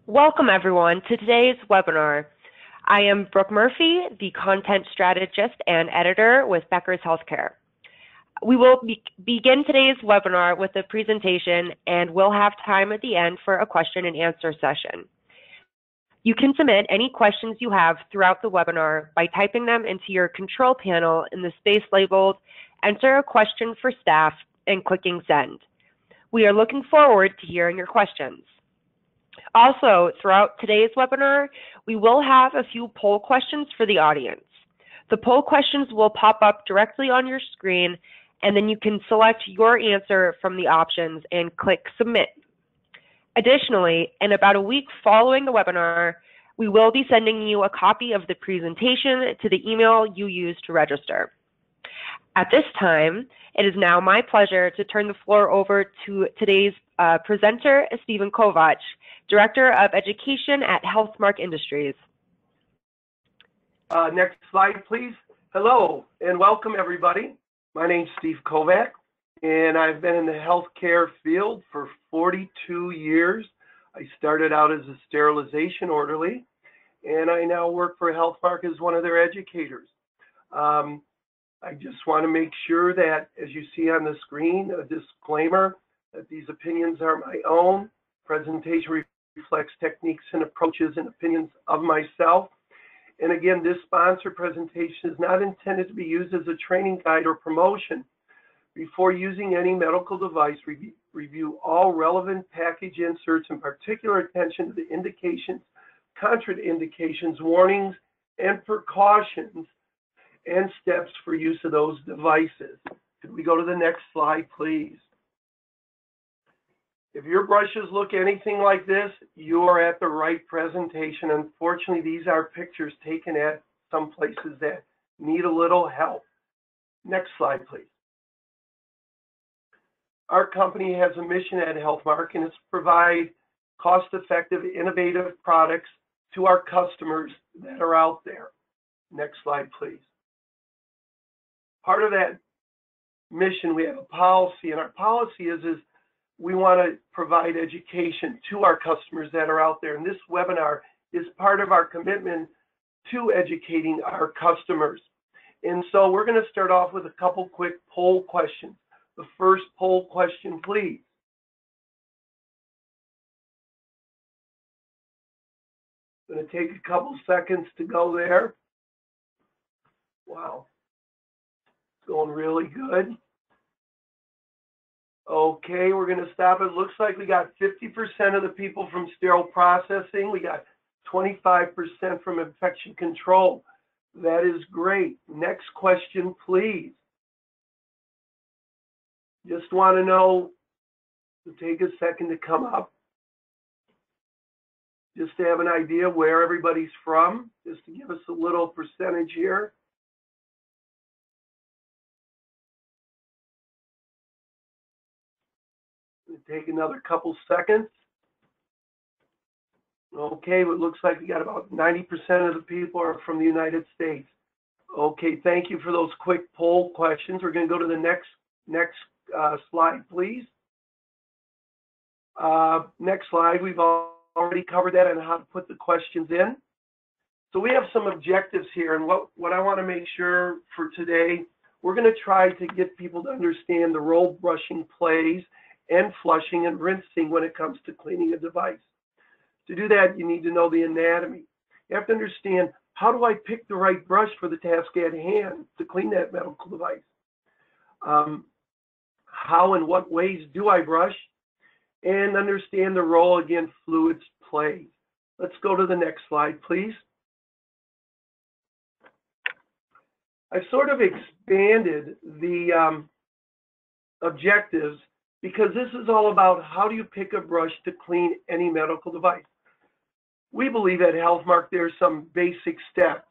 Welcome everyone to today's webinar. I am Brooke Murphy, the content strategist and editor with Becker's Healthcare. We will begin today's webinar with a presentation and we'll have time at the end for a question and answer session. You can submit any questions you have throughout the webinar by typing them into your control panel in the space labeled "Enter a question for staff" and clicking send. We are looking forward to hearing your questions. Also, throughout today's webinar, we will have a few poll questions for the audience. The poll questions will pop up directly on your screen, and then you can select your answer from the options and click submit. Additionally, in about a week following the webinar, we will be sending you a copy of the presentation to the email you used to register. At this time, it is now my pleasure to turn the floor over to today's presenter, Stephen Kovach, Director of Education at Healthmark Industries. Next slide, please. Hello, and welcome, everybody. My name's Steve Kovach, and I've been in the healthcare field for 42 years. I started out as a sterilization orderly, and I now work for Healthmark as one of their educators. I just want to make sure that, as you see on the screen, a disclaimer that these opinions are my own. Presentation reflects techniques and approaches and opinions of myself. And again, this sponsored presentation is not intended to be used as a training guide or promotion. Before using any medical device, review all relevant package inserts and particular attention to the indications, contraindications, warnings, and precautions and steps for use of those devices. Could we go to the next slide, please? If your brushes look anything like this, you are at the right presentation. Unfortunately, these are pictures taken at some places that need a little help. Next slide, please. Our company has a mission at Healthmark, and it's to provide cost-effective, innovative products to our customers that are out there. Next slide, please. Part of that mission, we have a policy, and our policy is we want to provide education to our customers that are out there. And this webinar is part of our commitment to educating our customers. And so we're going to start off with a couple quick poll questions. The first poll question, please. I'm going to take a couple seconds to go there. Wow. It's going really good. Okay, we're going to stop. It looks like we got 50% of the people from sterile processing. We got 25% from infection control. That is great. Next question, please. Just want to know, to take a second to come up, just to have an idea where everybody's from, just to give us a little percentage here. Take another couple seconds. Okay, it looks like we got about 90% of the people are from the United States. Okay, thank you for those quick poll questions. We're going to go to the next slide, please. Next slide, we've already covered that on how to put the questions in. So we have some objectives here, and what I want to make sure for today, we're going to try to get people to understand the role brushing plays and flushing and rinsing when it comes to cleaning a device. To do that, you need to know the anatomy. You have to understand, how do I pick the right brush for the task at hand to clean that medical device? How and what ways do I brush? And understand the role, again, fluids play. Let's go to the next slide, please. I've sort of expanded the objectives, because this is all about how do you pick a brush to clean any medical device. We believe at Healthmark there's some basic steps,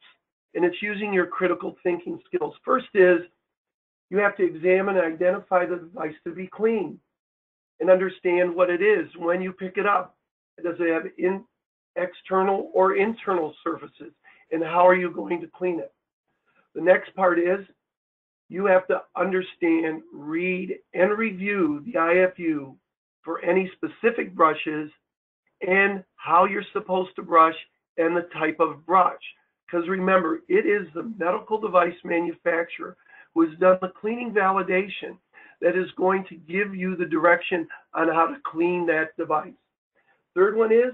and it's using your critical thinking skills. First is, you have to examine and identify the device to be clean and understand what it is when you pick it up. Does it have external or internal surfaces, and how are you going to clean it? The next part is, you have to understand, read, and review the IFU for any specific brushes and how you're supposed to brush and the type of brush. Because remember, it is the medical device manufacturer who has done the cleaning validation that is going to give you the direction on how to clean that device. Third one is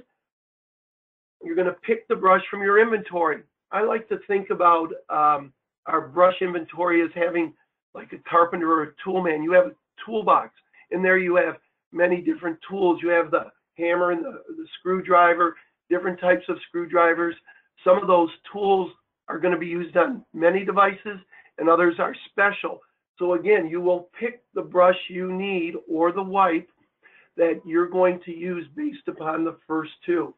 you're going to pick the brush from your inventory. I like to think about our brush inventory as having like a carpenter or a tool man. You have a toolbox. In there you have many different tools. You have the hammer and the screwdriver, different types of screwdrivers. Some of those tools are going to be used on many devices and others are special. So again, you will pick the brush you need or the wipe that you're going to use based upon the first two.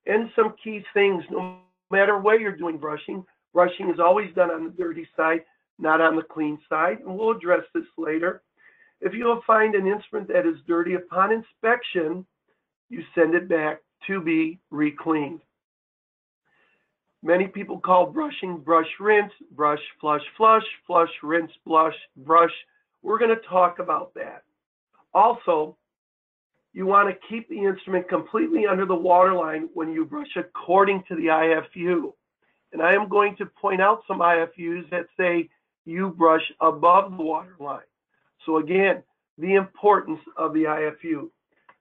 And some key things, no matter where you're doing brushing, brushing is always done on the dirty side, not on the clean side, and we'll address this later. If you'll find an instrument that is dirty upon inspection, you send it back to be re-cleaned. Many people call brushing brush rinse, brush flush flush, flush rinse blush brush. We're going to talk about that. Also, you want to keep the instrument completely under the waterline when you brush according to the IFU. And I am going to point out some IFUs that say you brush above the waterline. So again, the importance of the IFU.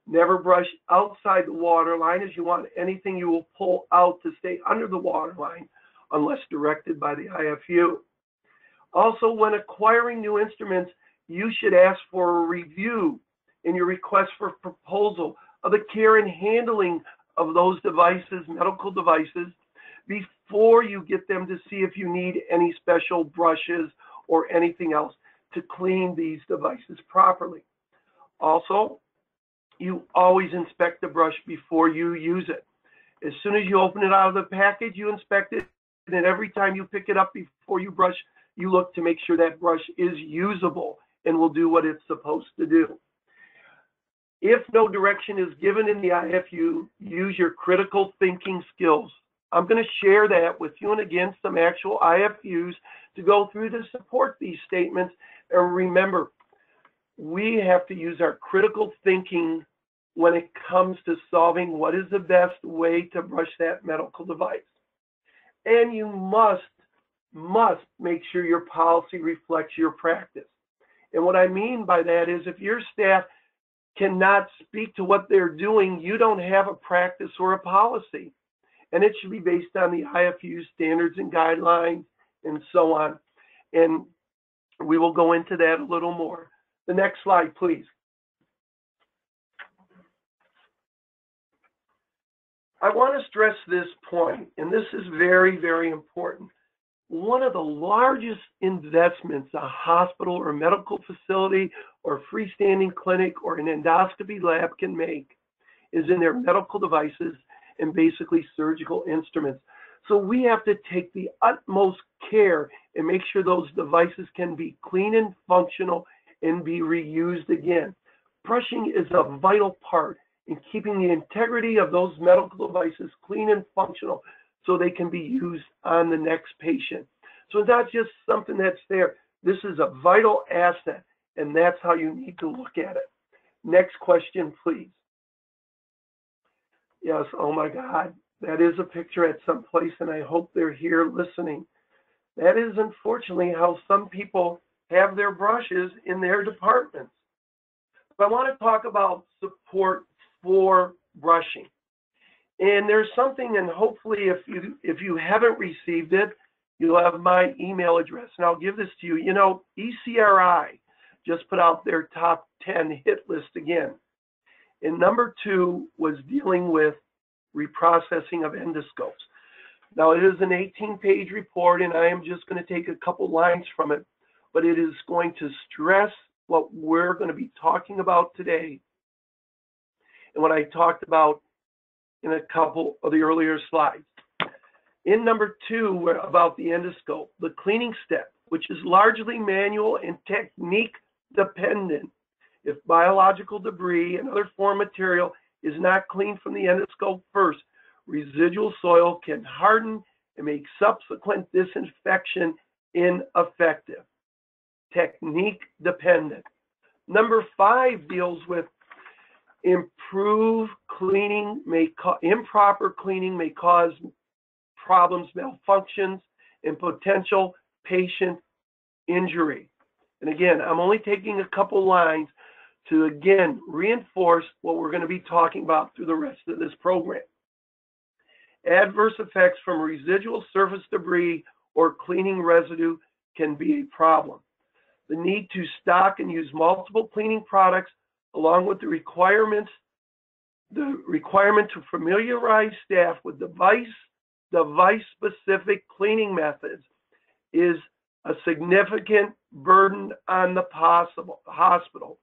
Never brush outside the waterline, as you want anything you will pull out to stay under the waterline unless directed by the IFU. Also, when acquiring new instruments, you should ask for a review in your request for proposal of the care and handling of those devices, medical devices, before you get them to see if you need any special brushes or anything else to clean these devices properly. Also, you always inspect the brush before you use it. As soon as you open it out of the package, you inspect it, and then every time you pick it up before you brush, you look to make sure that brush is usable and will do what it's supposed to do. If no direction is given in the IFU, use your critical thinking skills. I'm going to share that with you, and again, some actual IFUs to go through to support these statements. And remember, we have to use our critical thinking when it comes to solving what is the best way to brush that medical device. And you must make sure your policy reflects your practice. And what I mean by that is if your staff cannot speak to what they're doing, you don't have a practice or a policy. And it should be based on the IFU standards and guidelines and so on. And we will go into that a little more. The next slide, please. I want to stress this point, and this is very, very important. One of the largest investments a hospital or medical facility or freestanding clinic or an endoscopy lab can make is in their medical devices and basically surgical instruments. So we have to take the utmost care and make sure those devices can be clean and functional and be reused again. Brushing is a vital part in keeping the integrity of those medical devices clean and functional so they can be used on the next patient. So it's not just something that's there. This is a vital asset, and that's how you need to look at it. Next question, please. Yes, oh my God, that is a picture at some place, and I hope they're here listening. That is unfortunately how some people have their brushes in their departments. But I want to talk about support for brushing. And there's something, and hopefully if you haven't received it, you'll have my email address, and I'll give this to you. You know, ECRI just put out their top 10 hit list again. And number 2 was dealing with reprocessing of endoscopes. Now, it is an 18-page report, and I am just going to take a couple lines from it, but it is going to stress what we're going to be talking about today and what I talked about in a couple of the earlier slides. In number 2, about the endoscope, the cleaning step, which is largely manual and technique dependent. If biological debris and other foreign material is not cleaned from the endoscope first, residual soil can harden and make subsequent disinfection ineffective. Technique dependent. Number 5 deals with improve improper cleaning may cause problems, malfunctions, and potential patient injury. And again, I'm only taking a couple lines to, again, reinforce what we're going to be talking about through the rest of this program. Adverse effects from residual surface debris or cleaning residue can be a problem. The need to stock and use multiple cleaning products, along with the requirement to familiarize staff with device-specific cleaning methods, is a significant burden on the hospital.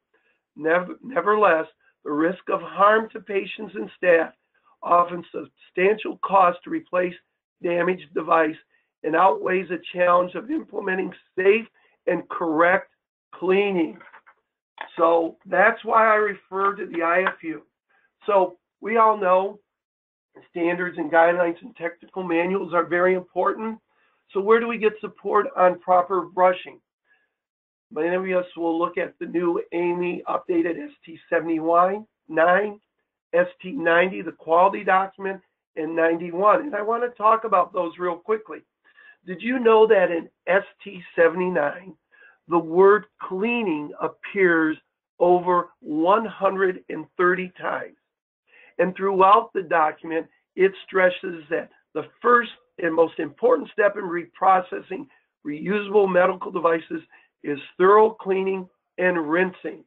Nevertheless, the risk of harm to patients and staff, often substantial cost to replace damaged device, and outweighs the challenge of implementing safe and correct cleaning. So that's why I refer to the IFU. So we all know standards and guidelines and technical manuals are very important. So where do we get support on proper brushing? Many of us will look at the new AAMI updated ST79, ST90, the quality document, and 91. And I want to talk about those real quickly. Did you know that in ST79, the word cleaning appears over 130 times? And throughout the document, it stresses that the first and most important step in reprocessing reusable medical devices is thorough cleaning and rinsing.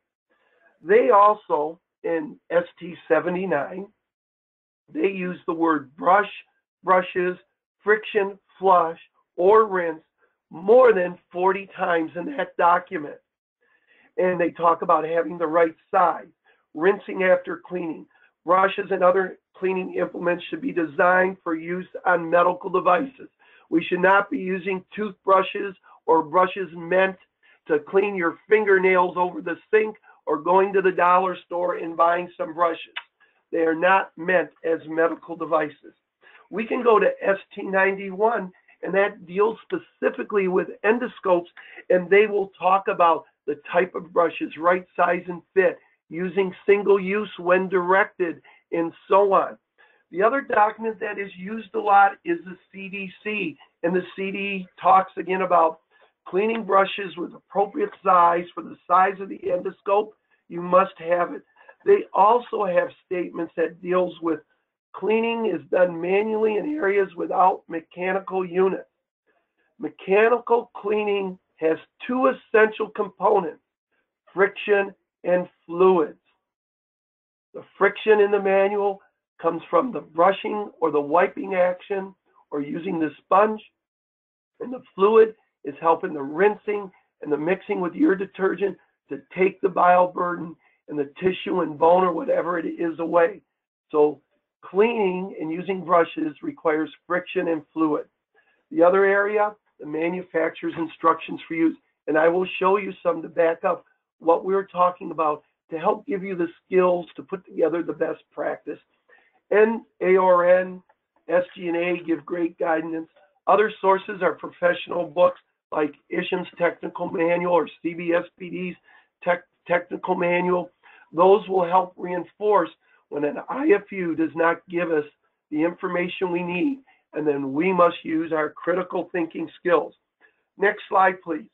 They also, in ST79, they use the word brush, brushes, friction, flush, or rinse more than 40 times in that document. And they talk about having the right size, rinsing after cleaning. Brushes and other cleaning implements should be designed for use on medical devices. We should not be using toothbrushes or brushes meant to clean your fingernails over the sink or going to the dollar store and buying some brushes. They are not meant as medical devices. We can go to ST91, and that deals specifically with endoscopes, and they will talk about the type of brushes, right size and fit, using single use when directed, and so on. The other document that is used a lot is the CDC, and the CD talks again about cleaning brushes with appropriate size for the size of the endoscope. You must have it. They also have statements that deals with cleaning is done manually in areas without mechanical units. Mechanical cleaning has two essential components, friction and fluids. The friction in the manual comes from the brushing or the wiping action or using the sponge, and the fluid is helping the rinsing and the mixing with your detergent to take the bile burden and the tissue and bone or whatever it is away. So cleaning and using brushes requires friction and fluid. The other area, the manufacturer's instructions for use, and I will show you some to back up what we're talking about to help give you the skills to put together the best practice. NARN, SG&A give great guidance. Other sources are professional books like Isham's Technical Manual or CBSPD's Technical Manual. Those will help reinforce when an IFU does not give us the information we need, and then we must use our critical thinking skills. Next slide, please.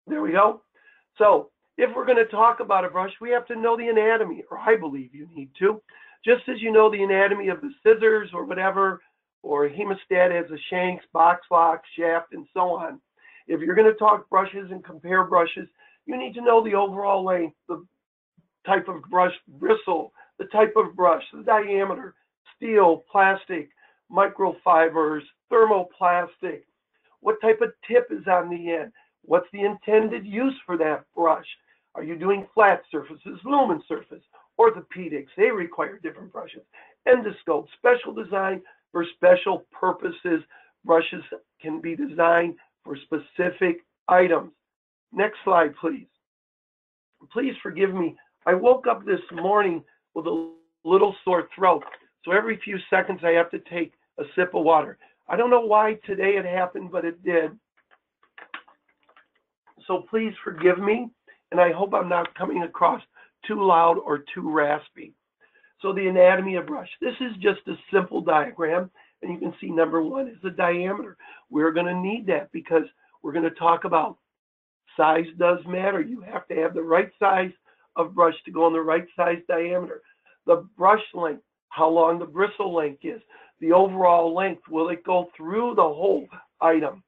There we go. So if we're going to talk about a brush, we have to know the anatomy, or I believe you need to. Just as you know the anatomy of the scissors or whatever, or a hemostat has a shanks, box lock, shaft, and so on. If you're going to talk brushes and compare brushes, you need to know the overall length, the type of brush bristle, the type of brush, the diameter, steel, plastic, microfibers, thermoplastic, what type of tip is on the end, what's the intended use for that brush. Are you doing flat surfaces, lumen surface, orthopedics? They require different brushes. Endoscope, special design for special purposes. Brushes can be designed for specific items. Next slide, please. Please forgive me. I woke up this morning with a little sore throat, so every few seconds I have to take a sip of water. I don't know why today it happened, but it did. So please forgive me. and I hope I'm not coming across too loud or too raspy. So the anatomy of brush. This is just a simple diagram, and you can see number one is the diameter. We're going to need that because we're going to talk about size does matter. You have to have the right size of brush to go on the right size diameter. The brush length, how long the bristle length is, the overall length, will it go through the whole item,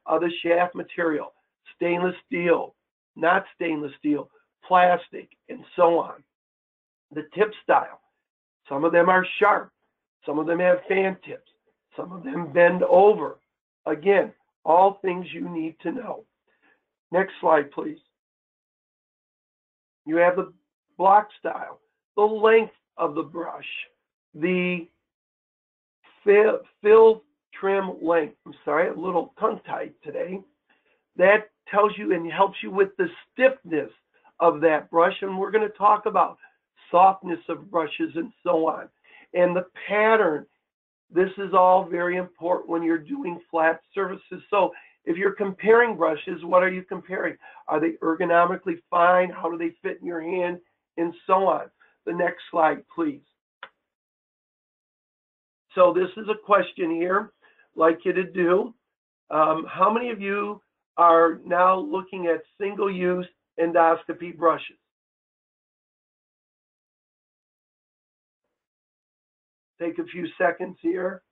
the shaft material, stainless steel, not stainless steel, plastic, and so on. The tip style, some of them are sharp, some of them have fan tips, some of them bend over. Again, all things you need to know. Next slide, please. You have the block style, the length of the brush, the fill trim length. I'm sorry, a little tongue-tied today. That tells you and helps you with the stiffness of that brush, and we're going to talk about softness of brushes and so on. And the pattern, this is all very important when you're doing flat surfaces. So if you're comparing brushes, what are you comparing? Are they ergonomically fine? How do they fit in your hand? And so on. The next slide, please. So this is a question here, I'd like you to do. How many of you are now looking at single-use endoscopy brushes? Take a few seconds here.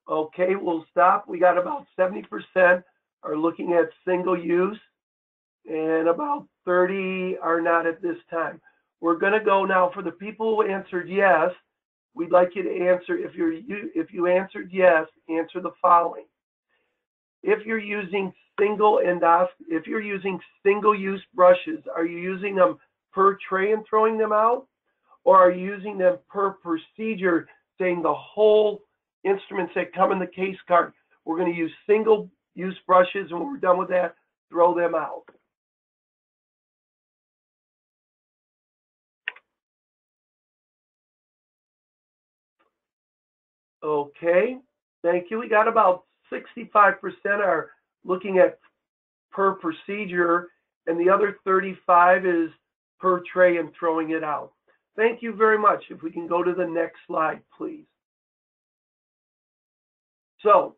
Okay, we'll stop. We got about 70% are looking at single use, and about 30 are not at this time. We're going to go now for the people who answered yes. We'd like you to answer, if you answered yes, answer the following. If you're using single-use brushes, are you using them per tray and throwing them out? Or are you using them per procedure, saying the whole instruments that come in the case card, we're going to use single-use brushes, and when we're done with that, throw them out? Okay, thank you. We got about 65% are looking at per procedure, and the other 35 is per tray and throwing it out. Thank you very much. If we can go to the next slide, please. So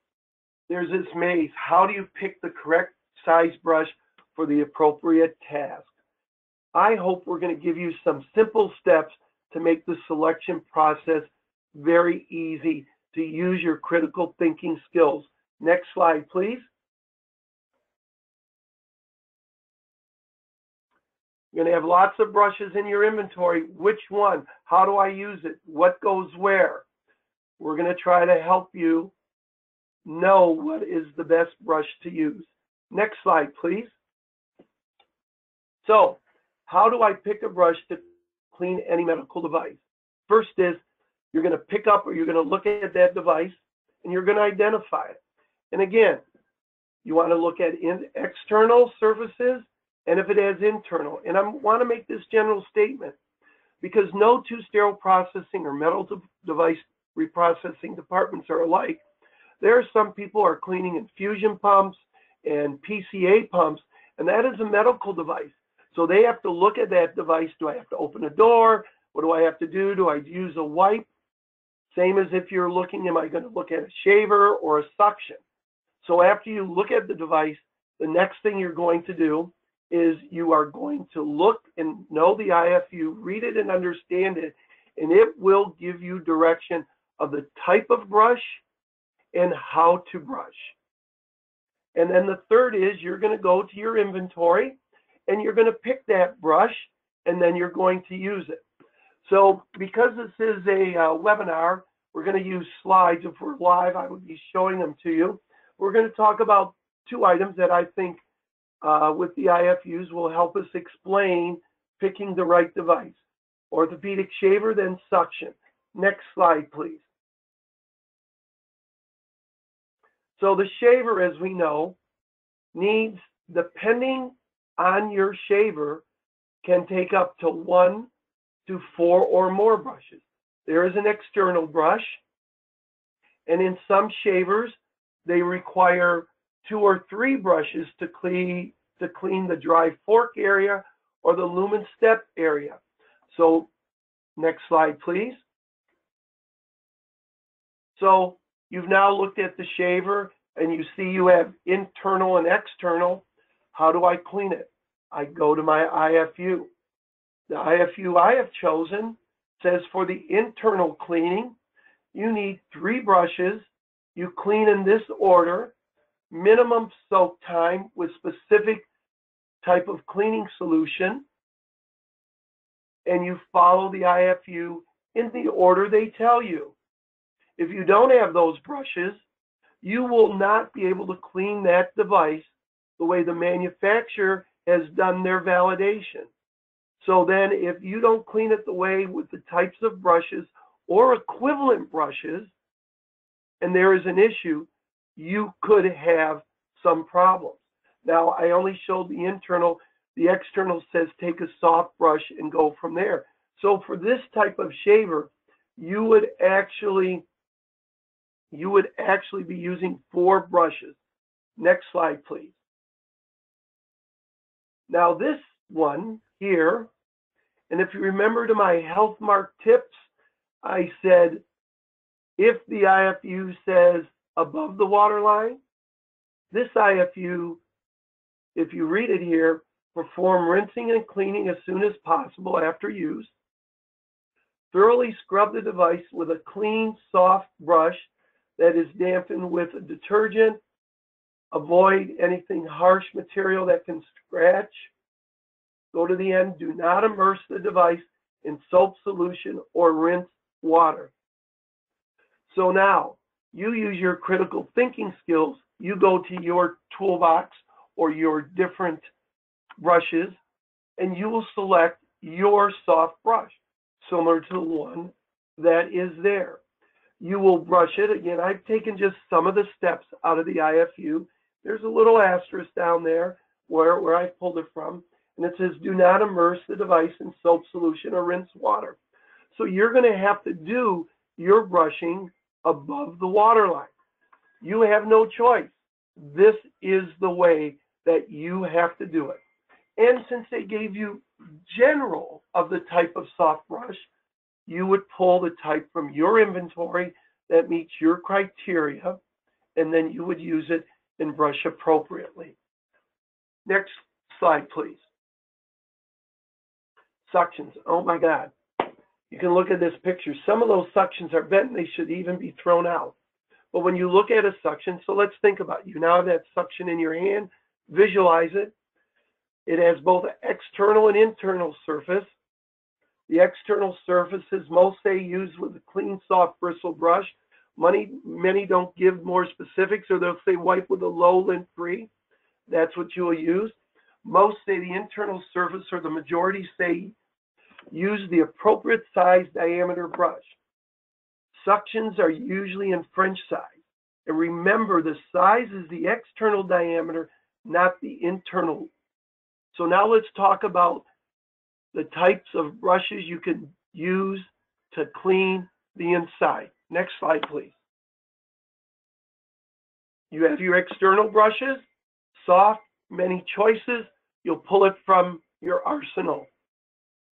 there's this maze. How do you pick the correct size brush for the appropriate task? I hope we're going to give you some simple steps to make the selection process very easy to use your critical thinking skills. Next slide, please. You're going to have lots of brushes in your inventory. Which one? How do I use it? What goes where? We're going to try to help you know what is the best brush to use. Next slide, please. So, how do I pick a brush to clean any medical device? First is, you're going to pick up or you're going to look at that device and you're going to identify it. And again, you want to look at external surfaces and if it has internal. And I want to make this general statement because no two sterile processing or medical device reprocessing departments are alike. There are some people who are cleaning infusion pumps and PCA pumps, and that is a medical device. So they have to look at that device. Do I have to open a door? What do I have to do? Do I use a wipe? Same as if you're looking, am I going to look at a shaver or a suction? So after you look at the device, the next thing you're going to do is you are going to look and know the IFU, read it and understand it, and it will give you direction of the type of brush and how to brush. And then the third is you're going to go to your inventory and you're going to pick that brush and then you're going to use it. So because this is a webinar, we're going to use slides. If we're live, I would be showing them to you. We're going to talk about two items that I think with the IFUs will help us explain picking the right device. Orthopedic shaver, then suction. Next slide, please. So the shaver, as we know, needs, depending on your shaver, can take up to 1 to 4 or more brushes. There is an external brush, And in some shavers, they require 2 or 3 brushes to clean the dry fork area or the lumen step area. So next slide, please. So you've now looked at the shaver and you see you have internal and external. How do I clean it? I go to my IFU. The IFU I have chosen says for the internal cleaning, you need 3 brushes. You clean in this order, minimum soak time with specific type of cleaning solution, and you follow the IFU in the order they tell you. If you don't have those brushes, you will not be able to clean that device the way the manufacturer has done their validation. So then if you don't clean it the way with the types of brushes or equivalent brushes, and there is an issue, you could have some problems. Now, I only showed the internal. The external says take a soft brush and go from there. So for this type of shaver, you would actually be using 4 brushes. Next slide, please. Now this one here, and if you remember to my health mark tips, I said, if the IFU says above the water line, this IFU, if you read it here, perform rinsing and cleaning as soon as possible after use. Thoroughly scrub the device with a clean, soft brush that is dampened with a detergent. Avoid anything harsh material that can scratch. Go to the end. Do not immerse the device in soap solution or rinse water. So now, you use your critical thinking skills. You go to your toolbox or your different brushes, and you will select your soft brush, similar to the one that is there. You will brush it. Again, I've taken just some of the steps out of the IFU. There's a little asterisk down there where I pulled it from, and it says, do not immerse the device in soap solution or rinse water. So you're going to have to do your brushing above the water line. You have no choice. This is the way that you have to do it. And since they gave you general of the type of soft brush, you would pull the type from your inventory that meets your criteria, and then you would use it and brush appropriately. Next slide, please. Suctions. Oh my God. You can look at this picture. Some of those suctions are bent and they should even be thrown out. But when you look at a suction, so let's think about it. You now have that suction in your hand. Visualize it. It has both external and internal surface. The external surfaces, most say use with a clean, soft bristle brush. Many don't give more specifics, or they'll say wipe with a low lint free. That's what you will use. Most say the internal surface, or the majority say use the appropriate size diameter brush. Suctions are usually in French size. And remember, the size is the external diameter, not the internal. So now let's talk about the types of brushes you can use to clean the inside. Next slide, please. You have your external brushes, soft, many choices. You'll pull it from your arsenal,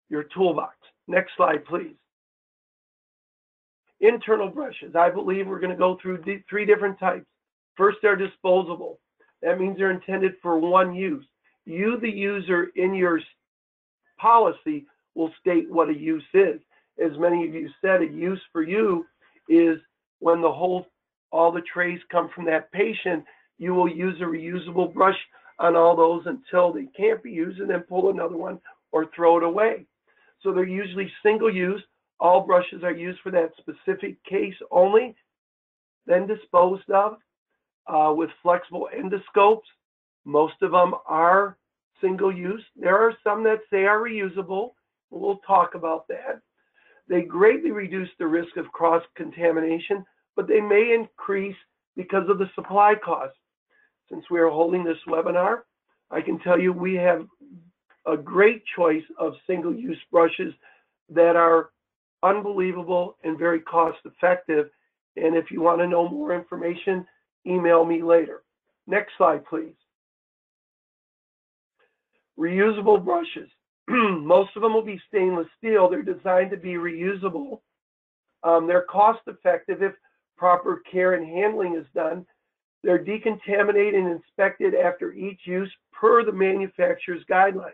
your toolbox. Next slide, please. Internal brushes. I believe we're going to go through 3 different types. First, they're disposable. That means they're intended for one use. You, the user, in your policy will state what a use is. As many of you said, a use for you is when all the trays come from that patient, you will use a reusable brush on all those until they can't be used, and then pull another one or throw it away. So they're usually single use. All brushes are used for that specific case only, then disposed of with flexible endoscopes. Most of them are single use. There are some that say are reusable. We'll talk about that. They greatly reduce the risk of cross-contamination, but they may increase because of the supply costs. Since we are holding this webinar, I can tell you we have a great choice of single-use brushes that are unbelievable and very cost-effective, And if you want to know more information, email me later. Next slide, please. Reusable brushes. Most of them will be stainless steel. They're designed to be reusable. They're cost effective if proper care and handling is done. They're decontaminated and inspected after each use per the manufacturer's guidelines.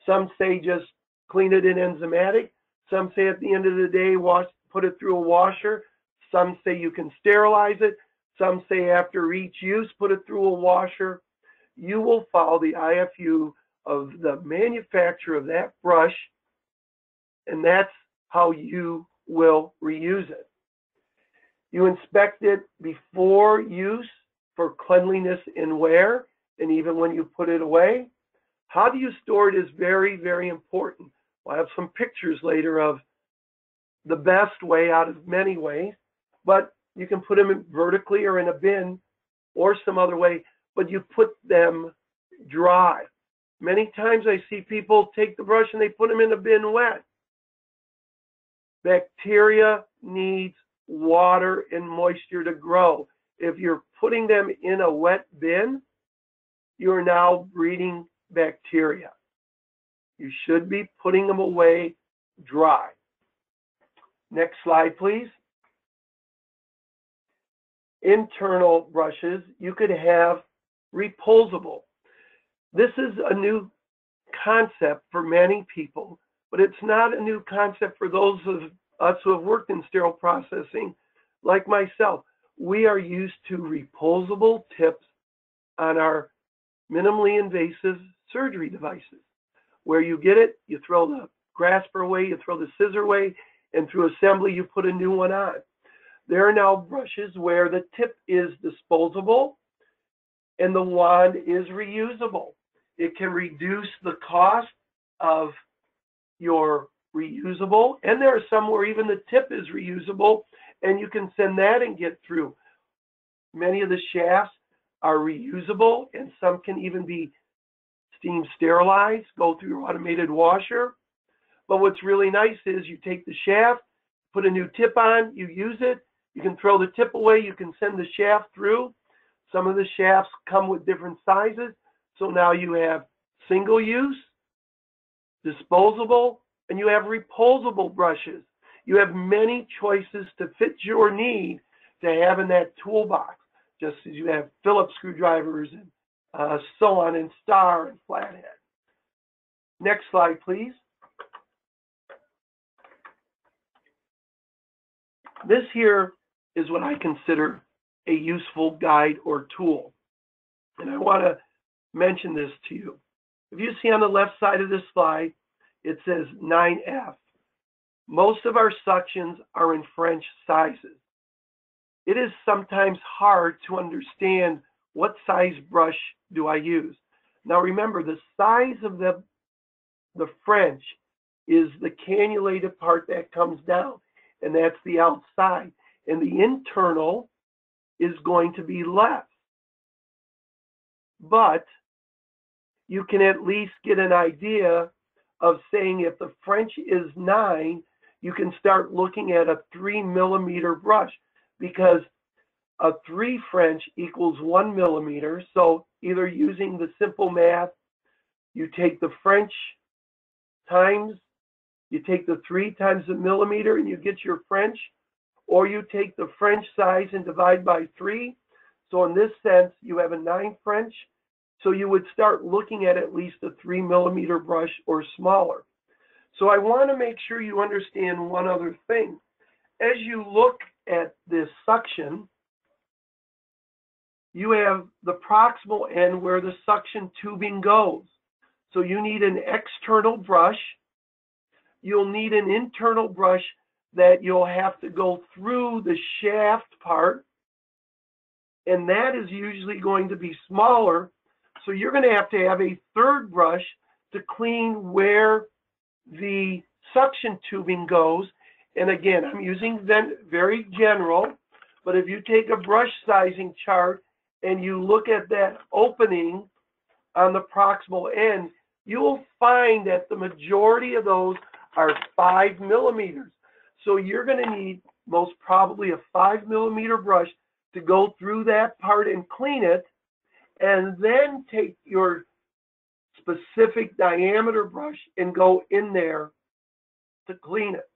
Some say just clean it in enzymatic. Some say at the end of the day, put it through a washer. Some say you can sterilize it. Some say after each use, put it through a washer. You will follow the IFU of the manufacturer of that brush, and that's how you will reuse it. You inspect it before use for cleanliness and wear, and even when you put it away. How do you store it is very, very important. We'll have some pictures later of the best way out of many ways, but you can put them in vertically or in a bin or some other way, but you put them dry. Many times I see people take the brush and they put them in a bin wet. Bacteria needs water and moisture to grow. If you're putting them in a wet bin, you are now breeding bacteria. You should be putting them away dry. Next slide, please. Internal brushes, you could have repulsable. This is a new concept for many people, but it's not a new concept for those of us who have worked in sterile processing like myself. We are used to repulsable tips on our minimally invasive surgery devices, where you get it, you throw the grasper away, you throw the scissor away, and through assembly you put a new one on. There are now brushes where the tip is disposable and the wand is reusable. It can reduce the cost of your reusable, and there are some where even the tip is reusable, and you can send that and get through. Many of the shafts are reusable, and some can even be steam sterilized, go through your automated washer. But what's really nice is you take the shaft, put a new tip on, you use it, you can throw the tip away, you can send the shaft through. Some of the shafts come with different sizes, so now you have single use, disposable, and you have repulsable brushes. You have many choices to fit your need to have in that toolbox, just as you have Phillips screwdrivers and so on, and star and flathead. Next slide, please. This here is what I consider a useful guide or tool. And I want to mention this to you. If you see on the left side of this slide, it says 9F. Most of our suctions are in French sizes. It is sometimes hard to understand what size brush do I use. Now remember, the size of the French is the cannulated part that comes down, and that's the outside. And the internal is going to be less. But you can at least get an idea of saying if the French is 9, you can start looking at a 3 millimeter brush, because a 3 French equals 1 millimeter. So either using the simple math, you take the French times, you take the 3 times the millimeter and you get your French, or you take the French size and divide by 3. So in this sense, you have a 9 French. So you would start looking at least a 3 millimeter brush or smaller. So I want to make sure you understand one other thing. As you look at this suction, you have the proximal end where the suction tubing goes. So you need an external brush. You'll need an internal brush that you'll have to go through the shaft part, and that is usually going to be smaller. So you're going to have a third brush to clean where the suction tubing goes. And again, I'm using very general, but if you take a brush sizing chart and you look at that opening on the proximal end, you will find that the majority of those are 5 millimeters. So you're going to need most probably a 5 millimeter brush to go through that part and clean it, and then take your specific diameter brush and go in there to clean it.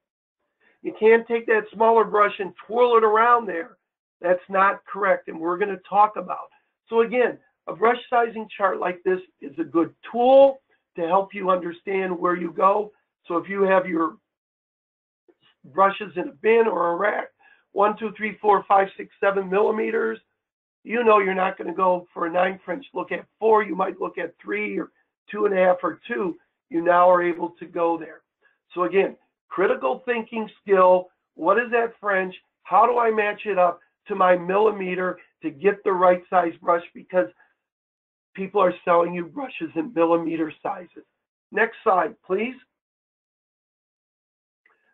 You can't take that smaller brush and twirl it around there. That's not correct, and we're going to talk about. So again, a brush sizing chart like this is a good tool to help you understand where you go. So if you have your brushes in a bin or a rack, 1, 2, 3, 4, 5, 6, 7 millimeters, you know you're not going to go for a 9 French. Look at 4. You might look at 3 or 2.5 or 2. You now are able to go there. So again, critical thinking skill. What is that French? How do I match it up to my millimeter to get the right size brush? Because people are selling you brushes in millimeter sizes. Next slide, please.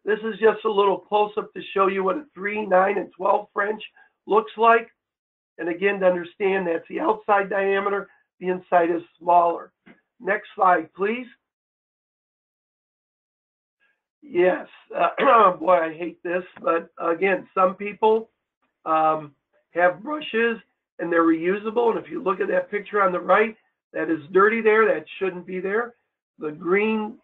This is just a little close-up to show you what a 3, 9, and 12 French looks like. And again, to understand that's the outside diameter, the inside is smaller. Next slide, please. Yes, boy, I hate this, but again, some people have brushes and they're reusable. And if you look at that picture on the right, that is dirty there. That shouldn't be there. The green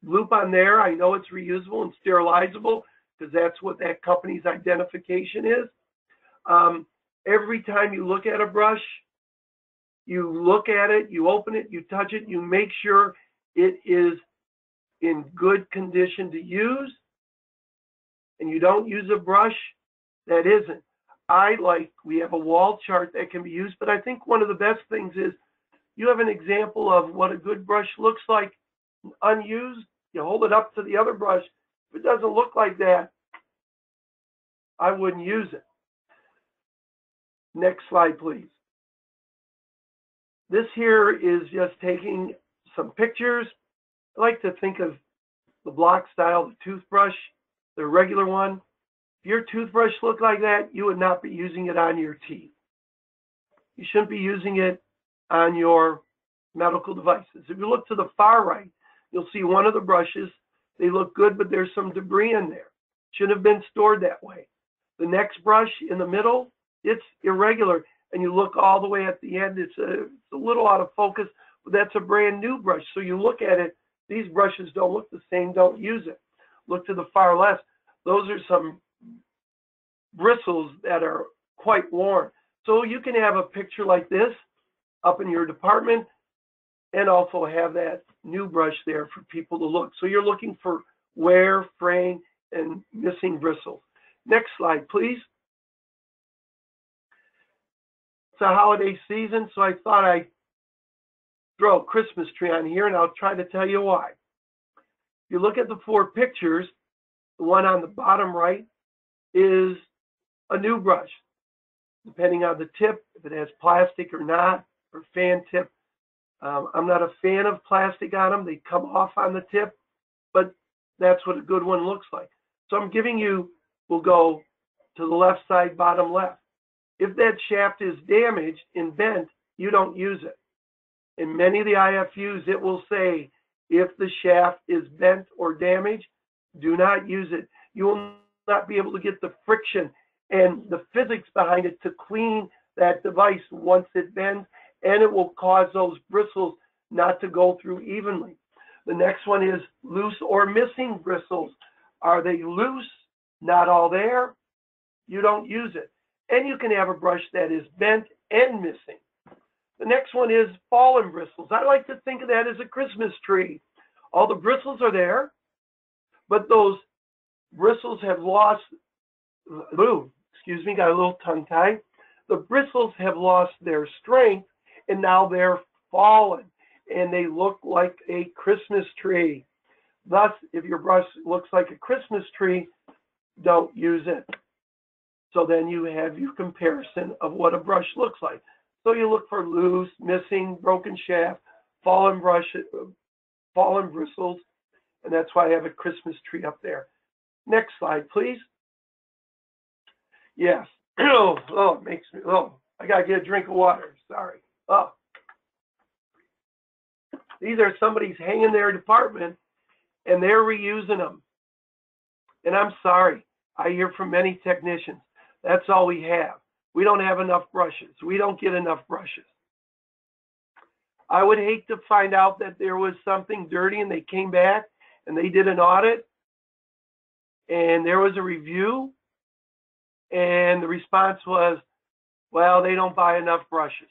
loop on there, I know it's reusable and sterilizable because that's what that company's identification is. Every time you look at a brush, you look at it, you open it, you touch it, you make sure it is in good condition to use, and you don't use a brush that isn't. We have a wall chart that can be used, but I think one of the best things is you have an example of what a good brush looks like unused. You hold it up to the other brush. If it doesn't look like that, I wouldn't use it. Next slide, please. This here is just taking some pictures. I like to think of the block style, the toothbrush, the regular one. If your toothbrush looked like that, you would not be using it on your teeth. You shouldn't be using it on your medical devices. If you look to the far right, you'll see one of the brushes. They look good, but there's some debris in there. Shouldn't have been stored that way. The next brush in the middle, it's irregular, and you look all the way at the end, it's a little out of focus, but that's a brand new brush. So you look at it, these brushes don't look the same, don't use it. Look to the far left. Those are some bristles that are quite worn. So you can have a picture like this up in your department and also have that new brush there for people to look. So you're looking for wear, fraying, and missing bristles. Next slide, please. It's a holiday season, so I thought I'd throw a Christmas tree on here, and I'll try to tell you why. If you look at the 4 pictures, the one on the bottom right is a new brush, depending on the tip, if it has plastic or not, or fan tip. I'm not a fan of plastic on them. They come off on the tip, but that's what a good one looks like. So I'm giving you, we'll go to the left side, bottom left. If that shaft is damaged and bent, you don't use it. In many of the IFUs, it will say, if the shaft is bent or damaged, do not use it. You will not be able to get the friction and the physics behind it to clean that device once it bends, and it will cause those bristles not to go through evenly. The next one is loose or missing bristles. Are they loose, not all there? You don't use it. And you can have a brush that is bent and missing. The next one is fallen bristles. I like to think of that as a Christmas tree. All the bristles are there, but those bristles have lost, excuse me, got a little tongue-tied. The bristles have lost their strength, and now they're fallen, and they look like a Christmas tree. Thus, if your brush looks like a Christmas tree, don't use it. So then you have your comparison of what a brush looks like. So you look for loose, missing, broken shaft, fallen bristles, and that's why I have a Christmas tree up there. Next slide, please. Yes. It makes me, I gotta get a drink of water, sorry. These are somebody's hanging their department, and they're reusing them. And I'm sorry, I hear from many technicians, that's all we have. We don't have enough brushes. We don't get enough brushes. I would hate to find out that there was something dirty and they came back and they did an audit and there was a review and the response was, well, they don't buy enough brushes.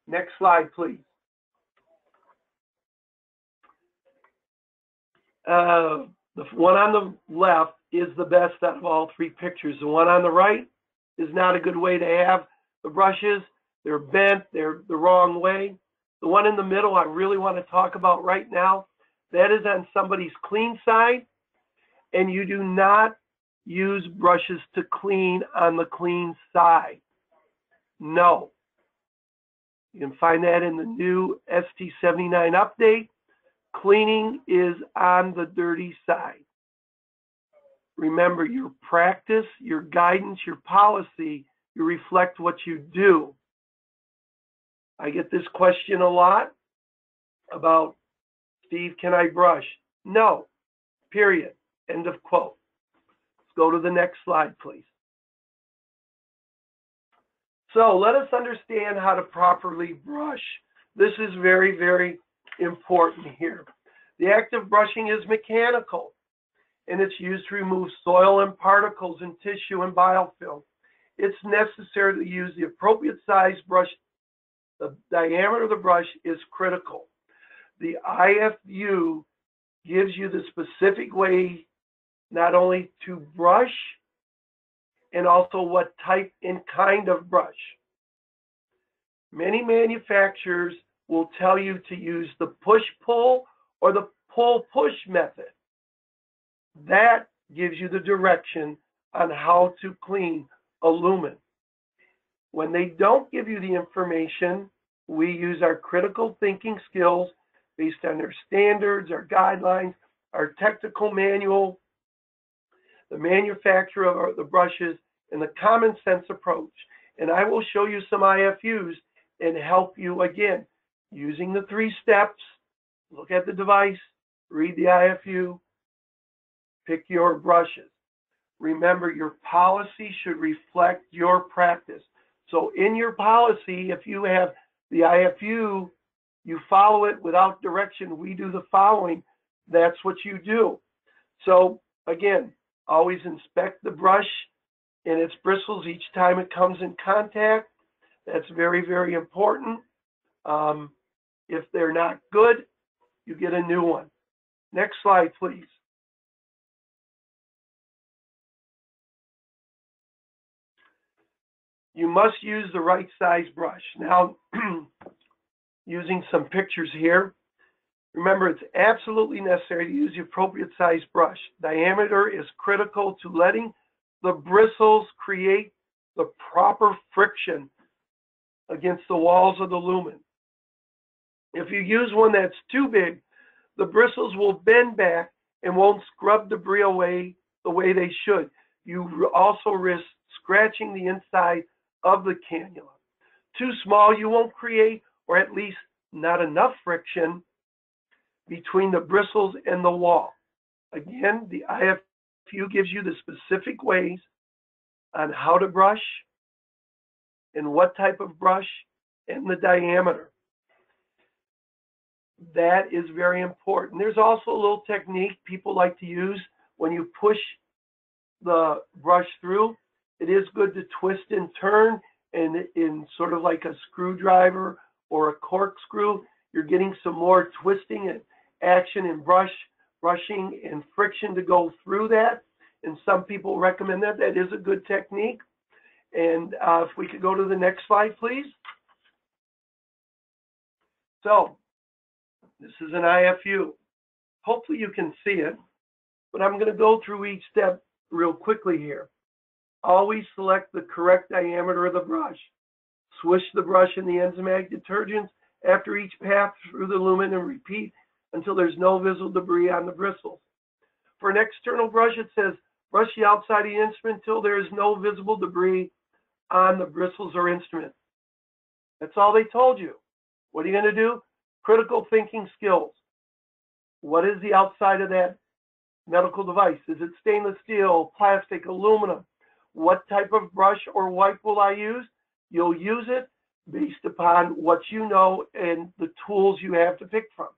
Next slide, please. The one on the left is the best out of all three pictures. The one on the right is not a good way to have the brushes. They're bent, they're the wrong way. The one in the middle I really want to talk about right now, that is on somebody's clean side, and you do not use brushes to clean on the clean side. No. You can find that in the new ST79 update. Cleaning is on the dirty side. Remember, your practice, your guidance, your policy, you reflect what you do. I get this question a lot about, Steve, can I brush? No, period, end of quote. Let's go to the next slide, please. So let us understand how to properly brush. This is very, very important here. The act of brushing is mechanical, and it's used to remove soil and particles in tissue and biofilm. It's necessary to use the appropriate size brush. The diameter of the brush is critical. The IFU gives you the specific way not only to brush, and also what type and kind of brush. Many manufacturers will tell you to use the push-pull or the pull-push method. That gives you the direction on how to clean a lumen. When they don't give you the information, we use our critical thinking skills based on their standards, our guidelines, our technical manual, the manufacturer of the brushes, and the common sense approach. And I will show you some IFUs and help you again using the 3 steps. Look at the device, read the IFU, pick your brushes. Remember, your policy should reflect your practice. So in your policy, if you have the IFU, you follow it without direction. We do the following. That's what you do. So again, always inspect the brush and its bristles each time it comes in contact. That's very, very important. If they're not good, you get a new one. Next slide, please. You must use the right size brush. Now, using some pictures here, remember it's absolutely necessary to use the appropriate size brush. Diameter is critical to letting the bristles create the proper friction against the walls of the lumen. If you use one that's too big, the bristles will bend back and won't scrub debris away the way they should. You also risk scratching the inside of the cannula. Too small, you won't create, or at least not enough friction between the bristles and the wall. Again, the IFU gives you the specific ways on how to brush and what type of brush and the diameter. That is very important. There's also a little technique people like to use when you push the brush through. It is good to twist and turn, and in sort of like a screwdriver or a corkscrew, you're getting some more twisting and action and brushing and friction to go through that. And some people recommend that. That is a good technique. And if we could go to the next slide, please. So this is an IFU. Hopefully you can see it, but I'm going to go through each step real quickly here. Always select the correct diameter of the brush. Swish the brush in the enzymatic detergents after each pass through the lumen and repeat until there's no visible debris on the bristles. For an external brush, it says brush the outside of the instrument until there is no visible debris on the bristles or instrument. That's all they told you. What are you going to do? Critical thinking skills. What is the outside of that medical device. Is it stainless steel, plastic, aluminum? What type of brush or wipe will I use? You'll use it based upon what you know and the tools you have to pick from.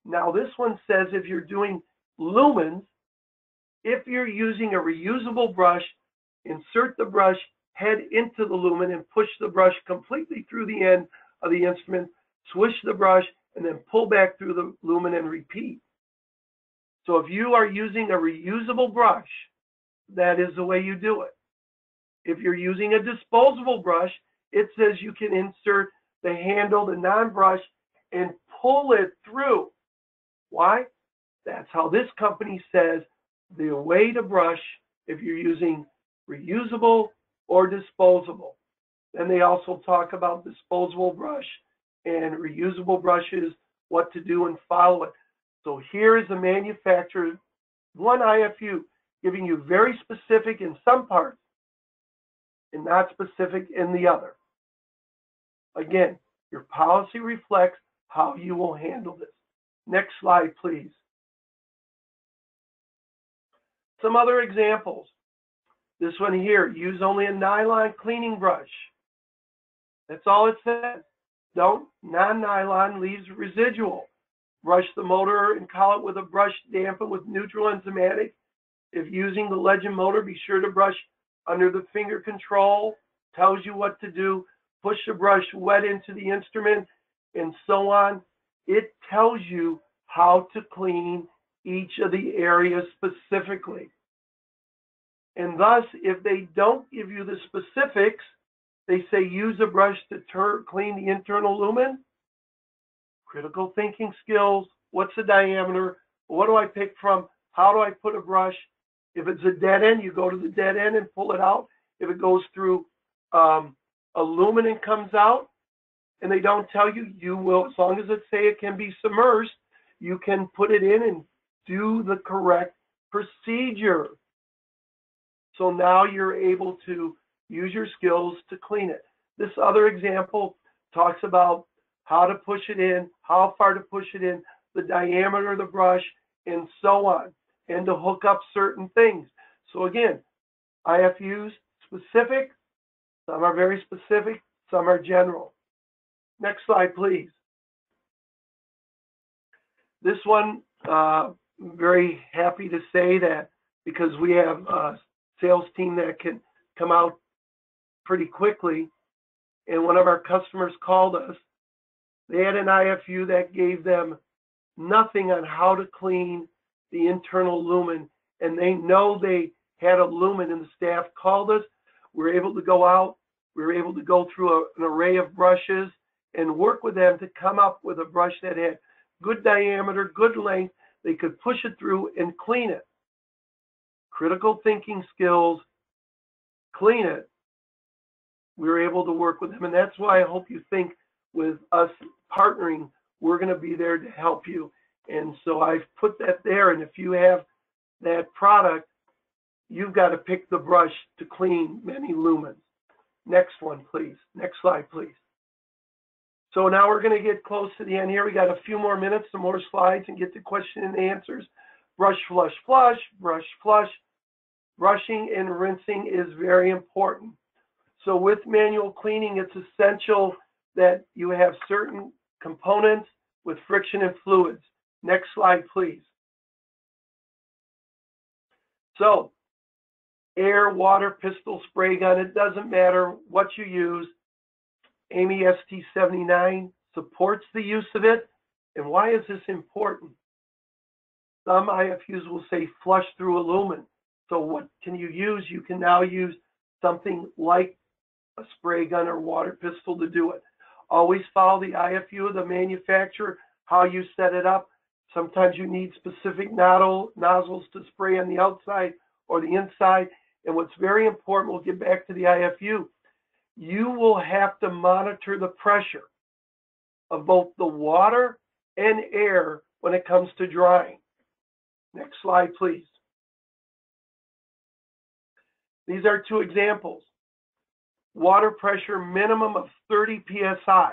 Now this one says if you're doing lumens, if you're using a reusable brush, insert the brush head into the lumen and push the brush completely through the end of the instrument, swish the brush, and then pull back through the lumen and repeat. So if you are using a reusable brush, that is the way you do it. If you're using a disposable brush, it says you can insert the handle, the non-brush, and pull it through. Why? That's how this company says the way to brush if you're using reusable or disposable. Then they also talk about disposable brush and reusable brushes, what to do and follow it. So here is the manufacturer, one IFU, giving you very specific in some parts and not specific in the other. Again, your policy reflects how you will handle this. Next slide, please. Some other examples. This one here, use only a nylon cleaning brush. That's all it says. Don't, non-nylon leaves residual. Brush the motor and col it with a brush dampened with neutral enzymatic. If using the Legend motor, be sure to brush under the finger control. Tells you what to do. Push the brush wet into the instrument and so on. It tells you how to clean each of the areas specifically. And thus, if they don't give you the specifics, they say use a brush to clean the internal lumen. Critical thinking skills. What's the diameter? What do I pick from? How do I put a brush? If it's a dead end, you go to the dead end and pull it out. If it goes through a lumen and comes out, and they don't tell you, you will, as long as it say it can be submerged, you can put it in and do the correct procedure. So now you're able to use your skills to clean it. This other example talks about how to push it in, how far to push it in, the diameter of the brush, and so on, and to hook up certain things. So again, IFUs specific, some are very specific, some are general. Next slide, please. This one, very happy to say that because we have a sales team that can come out pretty quickly, and one of our customers called us. They had an IFU that gave them nothing on how to clean the internal lumen, and they know they had a lumen, and the staff called us. We were able to go out. We were able to go through an array of brushes and work with them to come up with a brush that had good diameter, good length. They could push it through and clean it. Critical thinking skills, clean it. We were able to work with them, and that's why I hope you think with us partnering, we're going to be there to help you. And so I've put that there, and if you have that product, you've got to pick the brush to clean many lumens. Next one, please. Next slide, please. So now we're going to get close to the end here. We got a few more minutes, some more slides, and get to question and answers. Brush, flush, flush, brush, flush. Brushing and rinsing is very important. So with manual cleaning, it's essential that you have certain components with friction and fluids. Next slide, please. So air, water, pistol, spray gun, it doesn't matter what you use. AMI ST79 supports the use of it. And why is this important? Some IFUs will say flush through a lumen. So what can you use? You can now use something like a spray gun or water pistol to do it. Always follow the IFU of the manufacturer, how you set it up. Sometimes you need specific nozzles to spray on the outside or the inside. And what's very important, we'll get back to the IFU, you will have to monitor the pressure of both the water and air when it comes to drying. Next slide, please. These are two examples. Water pressure minimum of 30 psi.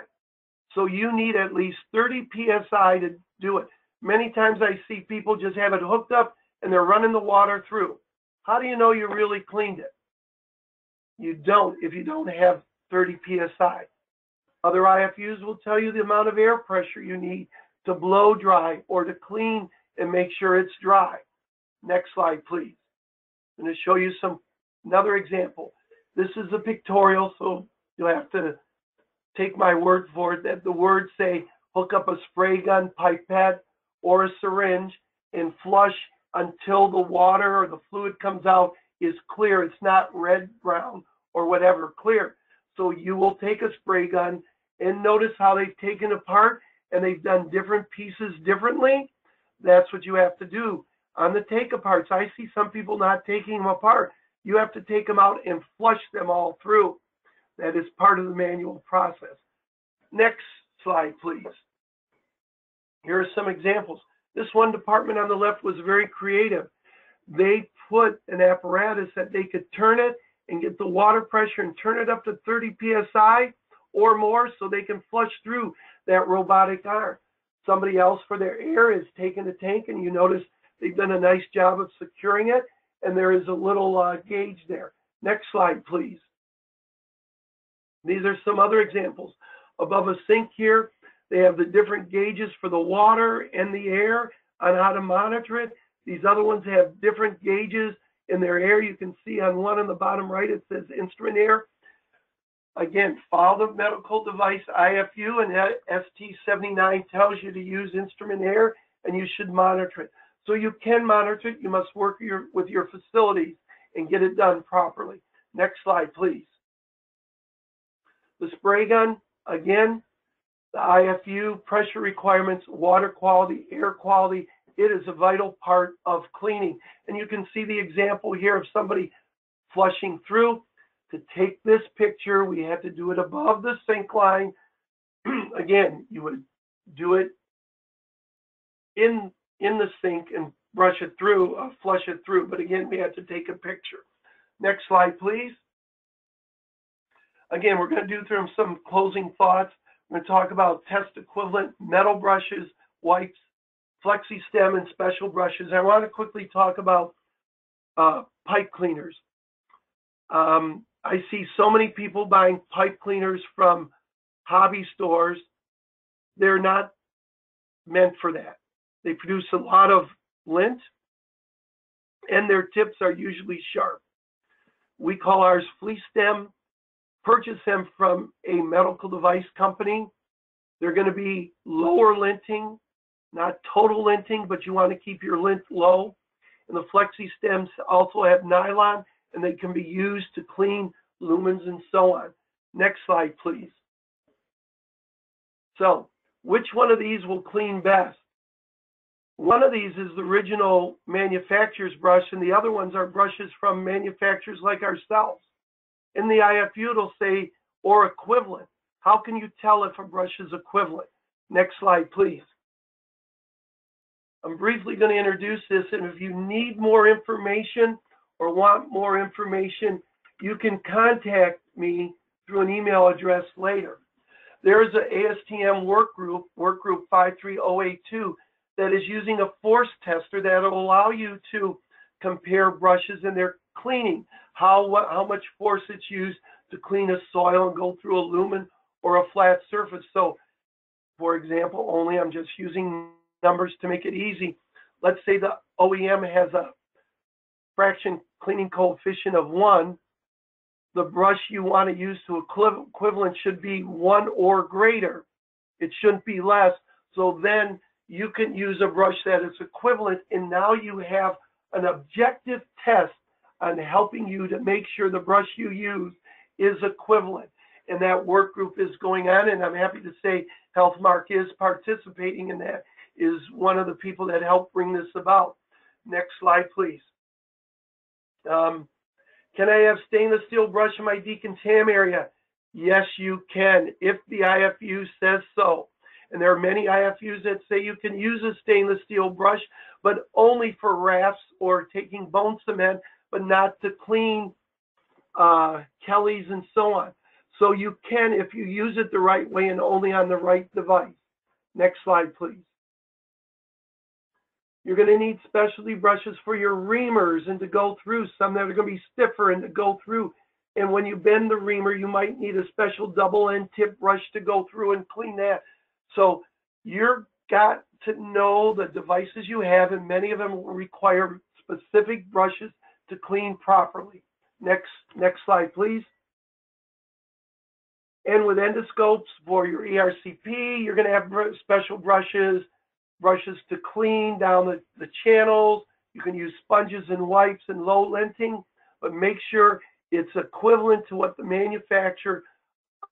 So you need at least 30 psi to do it. Many times I see people just have it hooked up and they're running the water through. How do you know you really cleaned it? You don't if you don't have 30 psi. Other IFUs will tell you the amount of air pressure you need to blow dry or to clean and make sure it's dry. Next slide, please. I'm going to show you another example. This is a pictorial, so you'll have to take my word for it that the words say hook up a spray gun, pipette, or a syringe and flush until the water or the fluid comes out is clear. It's not red, brown, or whatever, clear. So you will take a spray gun and notice how they've taken apart and they've done different pieces differently. That's what you have to do. On the take aparts, I see some people not taking them apart. You have to take them out and flush them all through. That is part of the manual process. Next slide, please. Here are some examples. This one department on the left was very creative. They put an apparatus that they could turn it and get the water pressure and turn it up to 30 psi or more so they can flush through that robotic arm. Somebody else for their air is taking the tank, and you notice they've done a nice job of securing it, and there is a little gauge there. Next slide, please. These are some other examples. Above a sink here, they have the different gauges for the water and the air on how to monitor it. These other ones have different gauges in their air. You can see on one on the bottom right, it says instrument air. Again, follow the medical device IFU, and ST79 tells you to use instrument air, and you should monitor it. So you can monitor it. You must work with your facilities and get it done properly. Next slide, please. The spray gun, again, the IFU, pressure requirements, water quality, air quality, it is a vital part of cleaning. And you can see the example here of somebody flushing through. To take this picture, we had to do it above the sink line. Again, you would do it in the sink and brush it through, flush it through. But again, we had to take a picture. Next slide, please. Again, we're going to do through some closing thoughts. We're going to talk about test equivalent metal brushes, wipes, flexi stem, and special brushes. I want to quickly talk about pipe cleaners. I see so many people buying pipe cleaners from hobby stores. They're not meant for that. They produce a lot of lint, and their tips are usually sharp. We call ours flea stem. Purchase them from a medical device company. They're going to be lower linting, not total linting, but you want to keep your lint low. And the flexi stems also have nylon, and they can be used to clean lumens and so on. Next slide, please. So, which one of these will clean best? One of these is the original manufacturer's brush, and the other ones are brushes from manufacturers like ourselves. In the IFU, it'll say, or equivalent. How can you tell if a brush is equivalent? Next slide, please. I'm briefly going to introduce this, and if you need more information or want more information, you can contact me through an email address later. There is an ASTM work group 53082, that is using a force tester that will allow you to compare brushes and their cleaning, how much force it's used to clean a soil and go through a lumen or a flat surface. So, for example, I'm just using numbers to make it easy. Let's say the OEM has a fraction cleaning coefficient of 1. The brush you want to use to equivalent should be 1 or greater. It shouldn't be less. So then you can use a brush that is equivalent, and now you have an objective test on helping you to make sure the brush you use is equivalent. And that work group is going on, and I'm happy to say HealthMark is participating in that, is one of the people that helped bring this about. Next slide, please. Can I have stainless steel brush in my decontam area? Yes, you can, if the IFU says so. And there are many IFUs that say you can use a stainless steel brush, but only for rafts or taking bone cement, but not to clean Kellys and so on. So you can, if you use it the right way and only on the right device. Next slide, please. You're going to need specialty brushes for your reamers and to go through, some that are going to be stiffer and to go through. And when you bend the reamer, you might need a special double end tip brush to go through and clean that. So you've got to know the devices you have, and many of them will require specific brushes to clean properly. Next slide, please. And with endoscopes for your ERCP, you're going to have special brushes to clean down the channels. You can use sponges and wipes and low linting, but make sure it's equivalent to what the manufacturer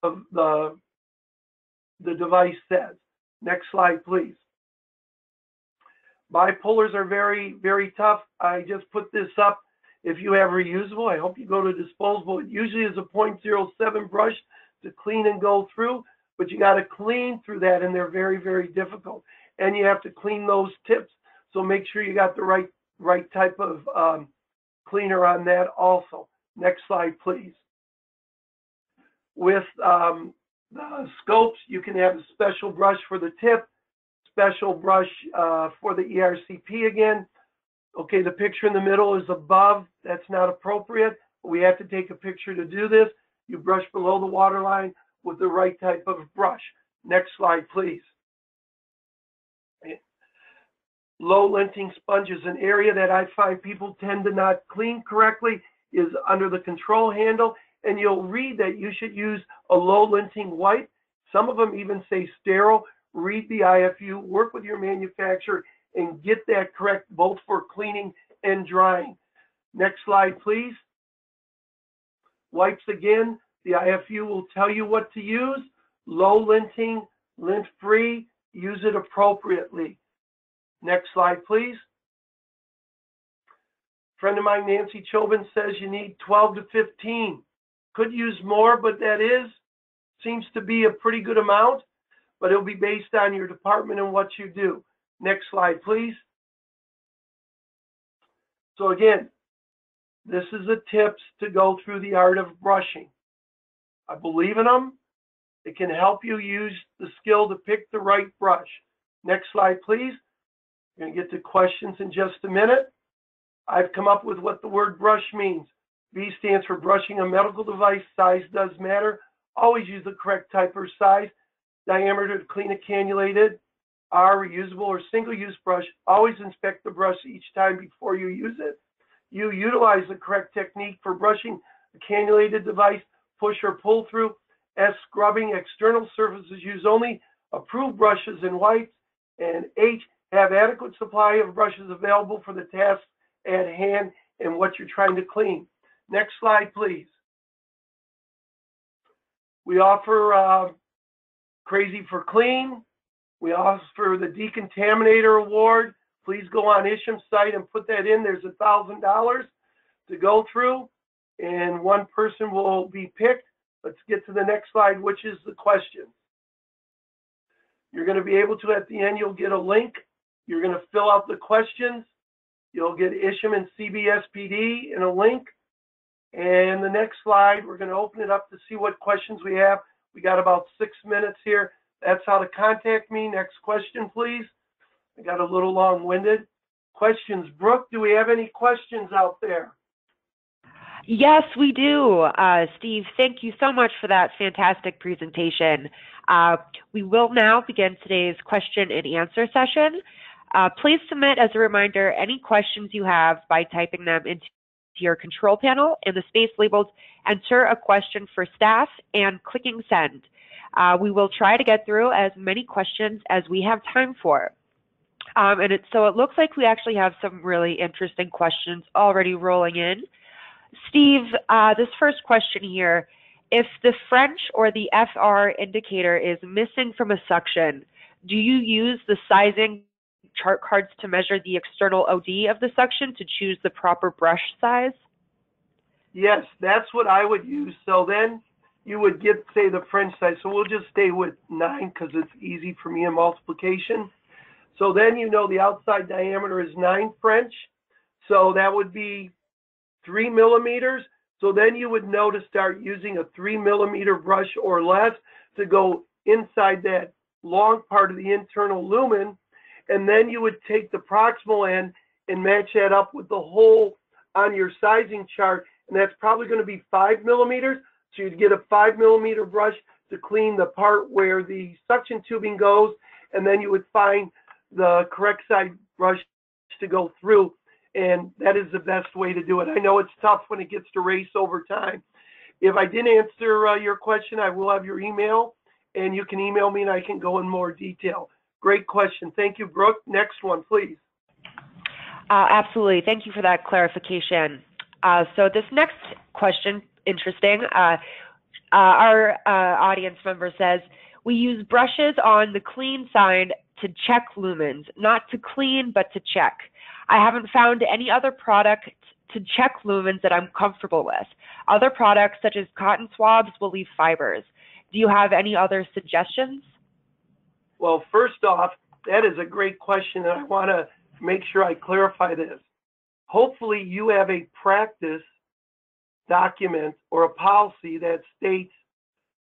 of the device says. Next slide, please. Bipolars are very, very tough. I just put this up. If you have reusable, I hope you go to disposable. It usually is a 0.07 brush to clean and go through, but you got to clean through that, and they're very, very difficult. And you have to clean those tips, so make sure you got the right type of cleaner on that also. Next slide, please. With the scopes, you can have a special brush for the tip, special brush for the ERCP again. Okay, the picture in the middle is above. That's not appropriate. We have to take a picture to do this. You brush below the water line with the right type of brush. Next slide, please. Low linting sponges, an area that I find people tend to not clean correctly, is under the control handle, and you'll read that you should use a low linting wipe. Some of them even say sterile. Read the IFU, work with your manufacturer, and get that correct both for cleaning and drying. Next slide, please. Wipes again, the IFU will tell you what to use. Low linting, lint free, use it appropriately. Next slide, please. Friend of mine, Nancy Chobin, says you need 12 to 15. Could use more, but that seems to be a pretty good amount, but it'll be based on your department and what you do. Next slide, please. So again, this is the tips to go through the art of brushing. I believe in them. It can help you use the skill to pick the right brush. Next slide, please. We're going to get to questions in just a minute. I've come up with what the word brush means. B stands for brushing a medical device. Size does matter. Always use the correct type or size. Diameter to clean a cannulated. R, reusable or single-use brush. Always inspect the brush each time before you use it. You utilize the correct technique for brushing a cannulated device, push or pull through. S, scrubbing external surfaces. Use only approved brushes and wipes. And H, have adequate supply of brushes available for the task at hand and what you're trying to clean. Next slide, please. We offer Crazy for Clean. We offer the Decontaminator Award. Please go on ISHM's site and put that in. There's $1,000 to go through, and one person will be picked. Let's get to the next slide, which is the question. You're going to be able to, at the end, you'll get a link. You're going to fill out the questions. You'll get ISHM and CBSPD in a link. And the next slide, we're going to open it up to see what questions we have. We got about 6 minutes here. That's how to contact me. Next question, please. I got a little long-winded. Questions. Brooke, do we have any questions out there? Yes, we do. Steve, thank you so much for that fantastic presentation. We will now begin today's question and answer session. Please submit, as a reminder, any questions you have by typing them into your control panel in the space labeled "Enter a Question for Staff" and clicking Send. We will try to get through as many questions as we have time for. So it looks like we actually have some really interesting questions already rolling in. Steve, this first question here, if the French or the FR indicator is missing from a suction, do you use the sizing chart cards to measure the external OD of the suction to choose the proper brush size? Yes, that's what I would use. So then you would get, say, the French size. So we'll just stay with 9 because it's easy for me in multiplication. So then you know the outside diameter is 9 French. So that would be 3 millimeters. So then you would know to start using a 3 millimeter brush or less to go inside that long part of the internal lumen. and then you would take the proximal end and match that up with the hole on your sizing chart, and that's probably going to be 5 millimeters. So you'd get a 5 millimeter brush to clean the part where the suction tubing goes, and then you would find the correct side brush to go through, and that is the best way to do it. I know it's tough when it gets to race over time. If I didn't answer your question, I will have your email, and you can email me and I can go in more detail. Great question. Thank you, Brooke. Next one, please. Absolutely. Thank you for that clarification. So this next question, interesting. Our audience member says, we use brushes on the clean side to check lumens, not to clean, but to check. I haven't found any other product to check lumens that I'm comfortable with. Other products, such as cotton swabs, will leave fibers. Do you have any other suggestions? Well, first off, that is a great question, and I want to make sure I clarify this. Hopefully you have a practice document or a policy that states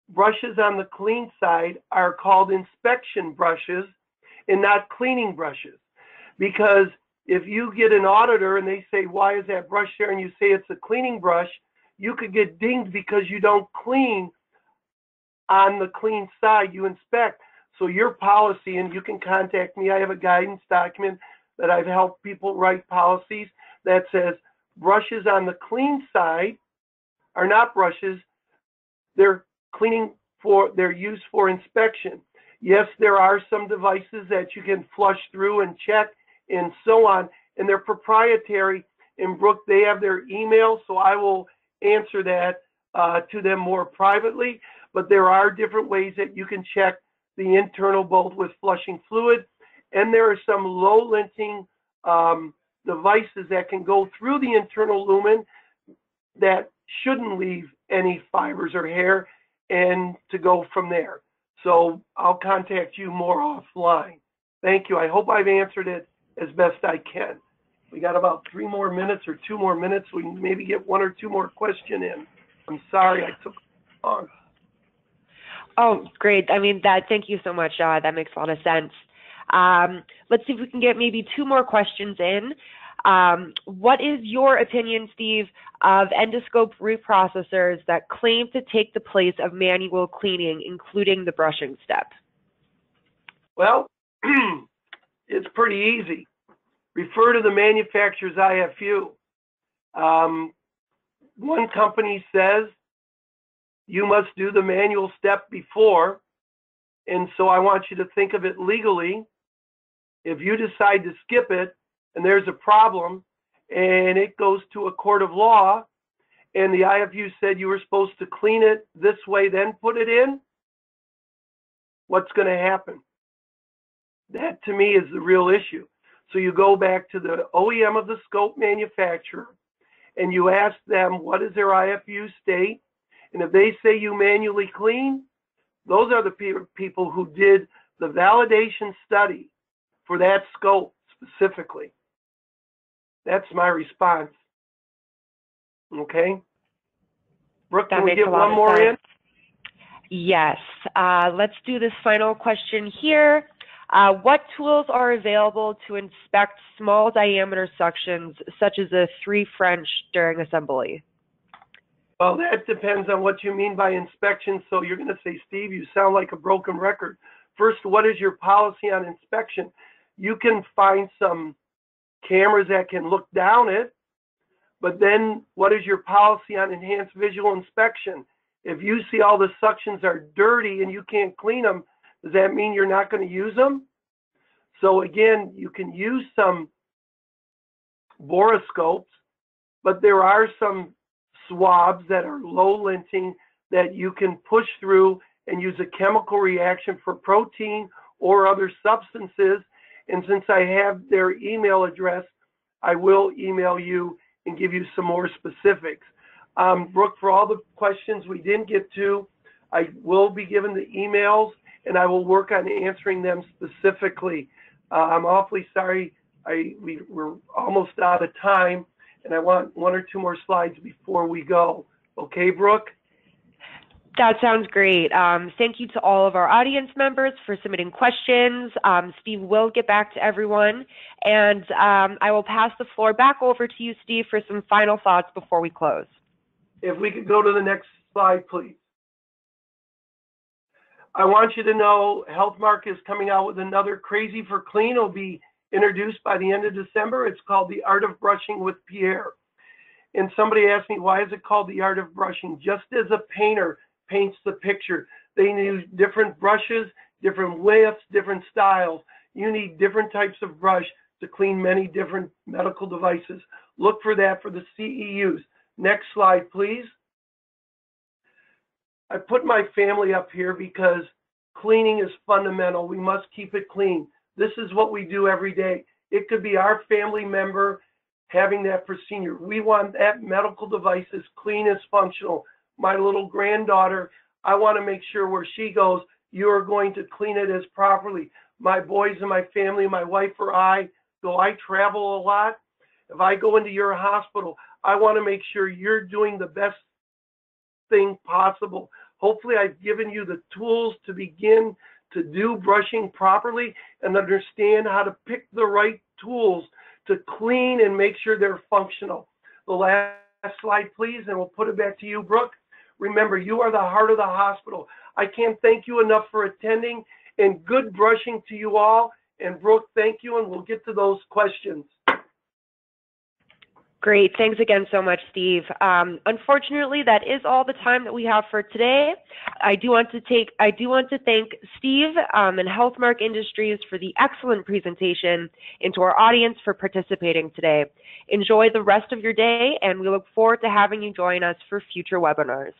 brushes on the clean side are called inspection brushes and not cleaning brushes. Because if you get an auditor and they say, why is that brush there? And you say it's a cleaning brush, you could get dinged because you don't clean on the clean side, you inspect. So your policy, and you can contact me, I have a guidance document that I've helped people write policies that says brushes on the clean side are not brushes, they're used for inspection. Yes, there are some devices that you can flush through and check and so on, and they're proprietary. And Brooke, they have their email, so I will answer that to them more privately. But there are different ways that you can check the internal bolt with flushing fluid, and there are some low linting devices that can go through the internal lumen that shouldn't leave any fibers or hair, and to go from there. So I'll contact you more offline. Thank you. I hope I've answered it as best I can. We got about 3 more minutes or 2 more minutes. We can maybe get 1 or 2 more questions in. I'm sorry I took long. Oh, great. I mean, thank you so much. That makes a lot of sense. Let's see if we can get maybe 2 more questions in. What is your opinion, Steve, of endoscope reprocessors that claim to take the place of manual cleaning, including the brushing step? Well, it's pretty easy. Refer to the manufacturer's IFU. One company says you must do the manual step before, and so I want you to think of it legally. If you decide to skip it, and there's a problem, and it goes to a court of law, and the IFU said you were supposed to clean it this way, then put it in, what's going to happen? That, to me, is the real issue. So you go back to the OEM of the scope manufacturer, and you ask them, what does their IFU state? And if they say you manually clean, those are the people who did the validation study for that scope specifically. That's my response. Okay? Brooke, can we get one more in? Yes. Let's do this final question here. What tools are available to inspect small diameter suctions, such as a 3 French during assembly? Well, that depends on what you mean by inspection. So you're going to say, Steve, you sound like a broken record. First, what is your policy on inspection? You can find some cameras that can look down it, but then what is your policy on enhanced visual inspection? If you see all the suctions are dirty and you can't clean them, does that mean you're not going to use them? So again, you can use some boroscopes, but there are some swabs that are low linting that you can push through and use a chemical reaction for protein or other substances. And since I have their email address, I will email you and give you some more specifics. Brooke, for all the questions we didn't get to, I will be given the emails and I will work on answering them specifically. I'm awfully sorry, we're almost out of time, and I want 1 or 2 more slides before we go. Okay, Brooke? That sounds great. Thank you to all of our audience members for submitting questions. Steve will get back to everyone, and I will pass the floor back over to you, Steve, for some final thoughts before we close. If we could go to the next slide, please. I want you to know Healthmark is coming out with another Crazy for Clean. It'll be introduced by the end of December. It's called The Art of Brushing with Pierre. And somebody asked me, why is it called The Art of Brushing? Just as a painter paints the picture, they use different brushes, different widths, different styles. You need different types of brush to clean many different medical devices. Look for that for the CEUs. Next slide, please. I put my family up here because cleaning is fundamental. We must keep it clean. This is what we do every day. It could be our family member having that procedure. We want that medical device as clean as functional. My little granddaughter, I want to make sure where she goes, you are going to clean it as properly. My boys and my family, my wife or I, though I travel a lot, if I go into your hospital, I want to make sure you're doing the best thing possible. Hopefully I've given you the tools to begin to do brushing properly and understand how to pick the right tools to clean and make sure they're functional. The last slide, please, and we'll put it back to you, Brooke. Remember, you are the heart of the hospital. I can't thank you enough for attending, and good brushing to you all. And Brooke, thank you, and we'll get to those questions. Great. Thanks again so much, Steve. Unfortunately, that is all the time that we have for today. I do want to thank Steve and Healthmark Industries for the excellent presentation, and to our audience for participating today. Enjoy the rest of your day, and we look forward to having you join us for future webinars.